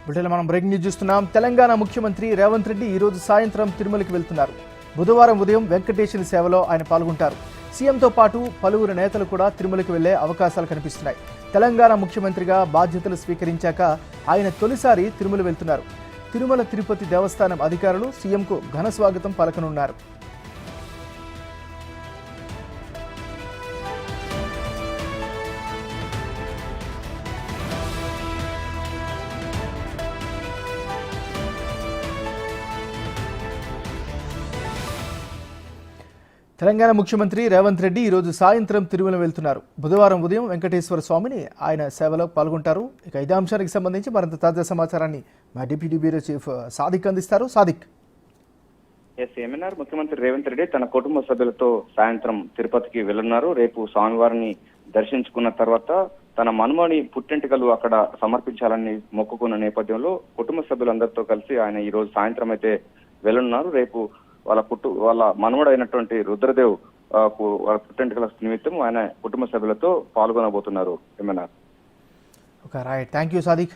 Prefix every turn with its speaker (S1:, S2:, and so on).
S1: వీటిలో మనం breaking news చూస్తున్నాం. తెలంగాణ ముఖ్యమంత్రి రేవంత్ రెడ్డి ఈ రోజు సాయంత్రం తిరుమలకి వెళ్తున్నారు. బుధవారం ఉదయం వెంకటేశ్వర సేవలో ఆయన పాల్గొంటారు. సీఎంతో పాటు పలువురు నేతలు కూడా తిరుమలకి వెళ్లే అవకాశాలు కనిపిస్తున్నాయి. తెలంగాణ ముఖ్యమంత్రిగా బాధ్యతలు స్వీకరించాక ఆయన తొలిసారి తిరుమల వెళ్తున్నారు. తిరుమల తిరుపతి దేవస్థానం అధికారులు సీఎంకు ఘన స్వాగతం పలకనున్నారు. తెలంగాణ ముఖ్యమంత్రి రేవంత్ రెడ్డి ఈ రోజు సాయంత్రం తిరుమల వెళ్తున్నారు. బుధవారం ఉదయం వెంకటేశ్వర స్వామిని ఆయన సేవలో పాల్గొంటారు. ఇక ఇదే అంశానికి సంబంధించి మరింత తాజా సమాచారాన్ని మా డిప్యూటీ బ్యూరో చీఫ్ సాదిక్ అందిస్తారు. సాదిక్.
S2: ఏమన్నారు? ముఖ్యమంత్రి రేవంత్ రెడ్డి తన కుటుంబ సభ్యులతో సాయంత్రం తిరుపతికి వెళ్తున్నారు. రేపు స్వామివారిని దర్శించుకున్న తర్వాత తన మనుమని పుట్టెంటుకలు అక్కడ సమర్పించాలని మొక్కుకున్న నేపథ్యంలో కుటుంబ సభ్యులందరితో కలిసి ఆయన ఈ రోజు సాయంత్రం అయితే వెళ్తున్నారు. రేపు వాళ్ళ మనవడు అయినటువంటి రుద్రదేవ్ వాళ్ళ పుట్టెంటుకల నిమిత్తం ఆయన కుటుంబ సభ్యులతో పాల్గొనబోతున్నారు. ఏమన్నారు?
S1: Right, thank you Sadiq.